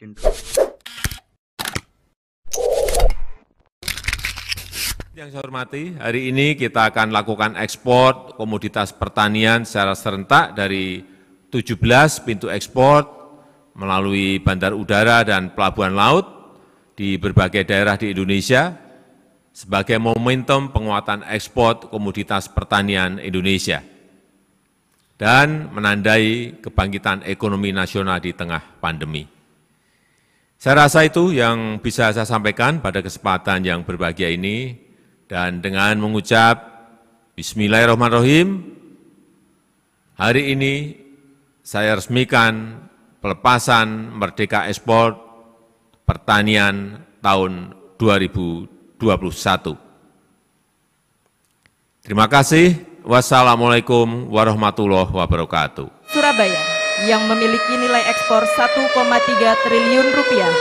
Yang saya hormati, hari ini kita akan lakukan ekspor komoditas pertanian secara serentak dari 17 pintu ekspor melalui bandar udara dan pelabuhan laut di berbagai daerah di Indonesia sebagai momentum penguatan ekspor komoditas pertanian Indonesia dan menandai kebangkitan ekonomi nasional di tengah pandemi. Saya rasa itu yang bisa saya sampaikan pada kesempatan yang berbahagia ini. Dan dengan mengucap Bismillahirrahmanirrahim, hari ini saya resmikan pelepasan Merdeka Ekspor Pertanian tahun 2021. Terima kasih. Wassalamualaikum warahmatullahi wabarakatuh. Surabaya yang memiliki nilai ekspor 1,3 triliun rupiah.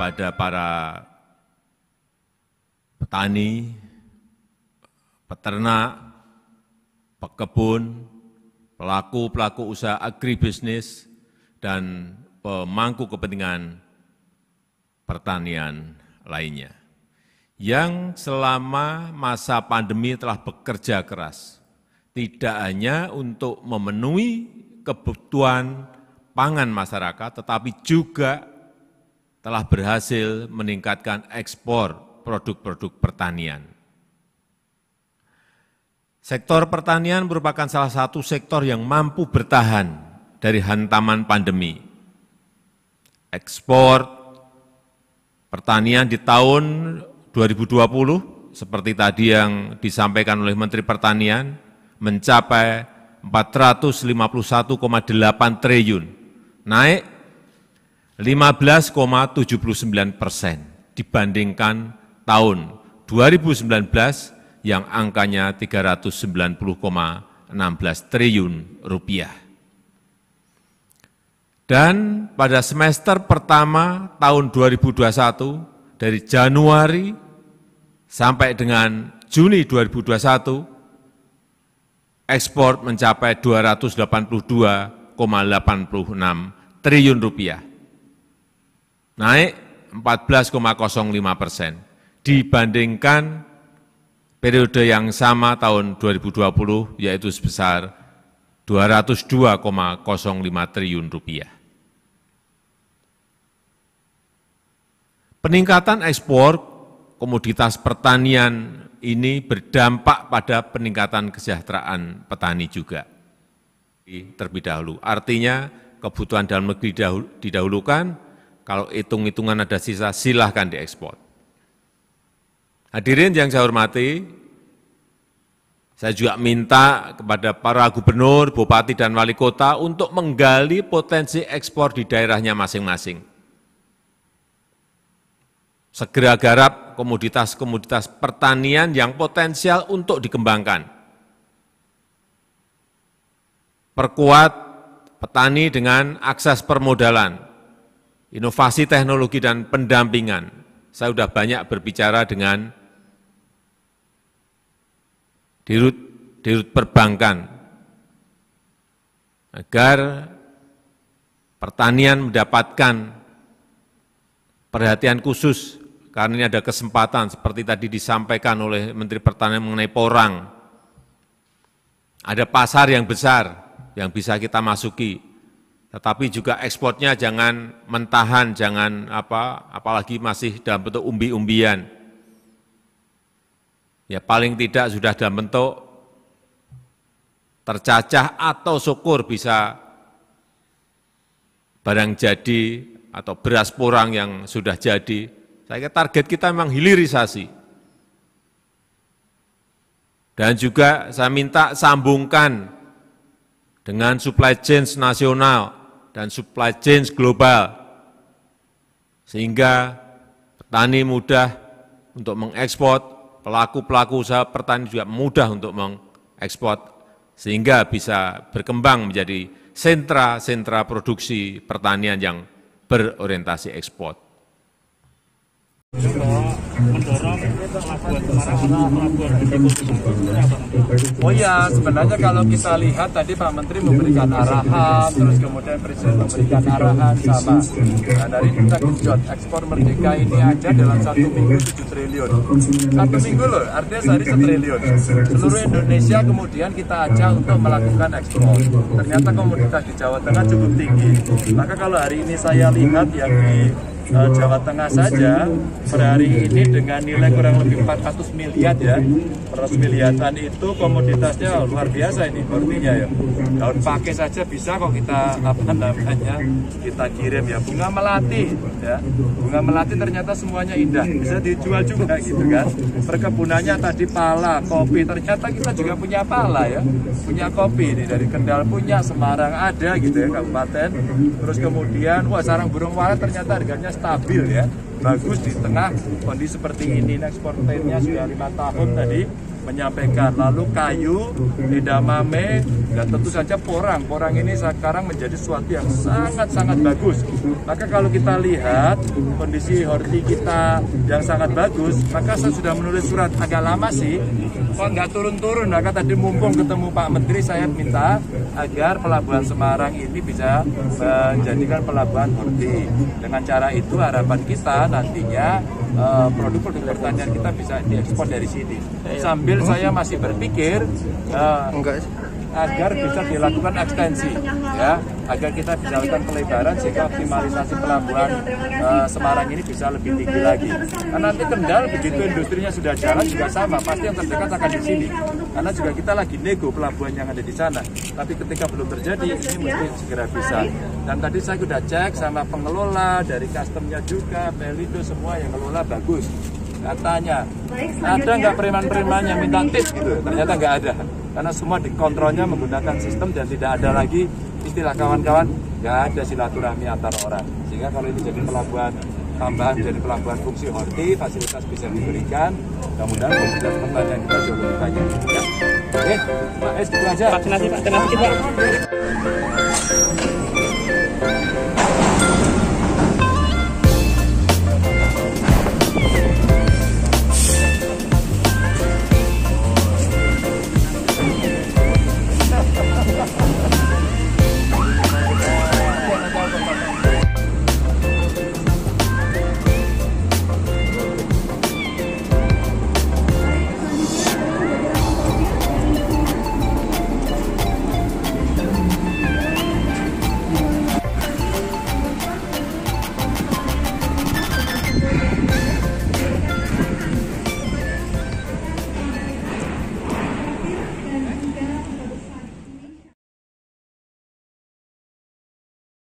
Pada para petani, peternak, pekebun, pelaku-pelaku usaha agribisnis, dan pemangku kepentingan pertanian lainnya, yang selama masa pandemi telah bekerja keras, tidak hanya untuk memenuhi kebutuhan pangan masyarakat, tetapi juga telah berhasil meningkatkan ekspor produk-produk pertanian. Sektor pertanian merupakan salah satu sektor yang mampu bertahan dari hantaman pandemi. Ekspor pertanian di tahun 2020, seperti tadi yang disampaikan oleh Menteri Pertanian, mencapai 451,8 triliun, naik 15,79% dibandingkan tahun 2019 yang angkanya 390,16 triliun rupiah. Dan pada semester pertama tahun 2021 dari Januari sampai dengan Juni 2021 ekspor mencapai 282,86 triliun rupiah, naik 14,05% dibandingkan periode yang sama tahun 2020, yaitu sebesar 202,05 triliun rupiah. Peningkatan ekspor komoditas pertanian ini berdampak pada peningkatan kesejahteraan petani juga. Terlebih dahulu, artinya kebutuhan dalam negeri didahulukan, kalau hitung-hitungan ada sisa silahkan diekspor. Hadirin yang saya hormati, saya juga minta kepada para gubernur, bupati, dan wali kota untuk menggali potensi ekspor di daerahnya masing-masing. Segera garap komoditas-komoditas pertanian yang potensial untuk dikembangkan. Perkuat petani dengan akses permodalan, inovasi teknologi dan pendampingan. Saya sudah banyak berbicara dengan dirut perbankan agar pertanian mendapatkan perhatian khusus, karena ini ada kesempatan seperti tadi disampaikan oleh Menteri Pertanian mengenai porang. Ada pasar yang besar yang bisa kita masuki, tetapi juga ekspornya jangan mentahan, jangan apalagi masih dalam bentuk umbi-umbian. Ya paling tidak sudah dalam bentuk tercacah atau syukur bisa barang jadi atau beras porang yang sudah jadi. Saya kira target kita memang hilirisasi. Dan juga saya minta sambungkan dengan supply chain nasional dan supply chain global, sehingga petani mudah untuk mengekspor, pelaku-pelaku usaha pertanian juga mudah untuk mengekspor, sehingga bisa berkembang menjadi sentra-sentra produksi pertanian yang berorientasi ekspor. Oh ya, sebenarnya kalau kita lihat tadi Pak Menteri memberikan arahan, terus kemudian Presiden memberikan arahan sama. Nah, dari kita genjot ekspor merdeka ini aja dalam 1 minggu 7 triliun. 1 minggu loh, artinya sehari 1 triliun. Seluruh Indonesia kemudian kita ajak untuk melakukan ekspor. Ternyata komoditas di Jawa Tengah cukup tinggi. Maka kalau hari ini saya lihat yang di Jawa Tengah saja per hari ini dengan nilai kurang lebih 400 miliar ya, 400 miliaran itu komoditasnya luar biasa ini hortinya ya. Daun pakai saja bisa kok kita kita kirim ya. Bunga melati ya, bunga melati ternyata semuanya indah, bisa dijual juga gitu kan. Perkebunannya tadi pala, kopi, ternyata kita juga punya pala ya, punya kopi ini dari Kendal punya, Semarang ada gitu ya kabupaten. Terus kemudian sarang burung walet ternyata harganya stabil ya, bagus di tengah kondisi seperti ini. Ekspornya sudah 5 tahun tadi menyampaikan. Lalu kayu, edamame, dan tentu saja porang. Porang ini sekarang menjadi sesuatu yang sangat-sangat bagus. Maka kalau kita lihat kondisi horti kita yang sangat bagus, maka saya sudah menulis surat agak lama sih, kok nggak turun-turun. Maka tadi mumpung ketemu Pak Menteri, saya minta agar Pelabuhan Semarang ini bisa menjadikan pelabuhan horti. Dengan cara itu harapan kita nantinya produk-produk pertanian kita bisa diekspor dari sini. Sambil saya masih berpikir agar bisa dilakukan ekstensi, ya, agar kita bisa lakukan pelebaran sehingga optimalisasi pelabuhan Semarang ini bisa lebih tinggi lagi. Karena nanti Kendal begitu industrinya sudah jalan juga sama, pasti yang terdekat akan di sini. Karena juga kita lagi nego pelabuhan yang ada di sana. Tapi ketika belum terjadi, ini mesti segera bisa. Dan tadi saya sudah cek sama pengelola dari customnya juga, Pelindo semua yang ngelola bagus. Katanya, ada nggak preman-preman yang minta tips gitu? Ternyata nggak ada. Karena semua dikontrolnya menggunakan sistem dan tidak ada lagi istilah kawan-kawan, nggak ada silaturahmi antar orang. Sehingga kalau ini jadi pelabuhan tambahan, jadi pelabuhan fungsi horti, fasilitas bisa diberikan, kemudian komoditas pertanian kita jauh lebih banyak. Ya. Oke, Pak S, itu aja. Vaksinasi Pak, terima kasih Pak.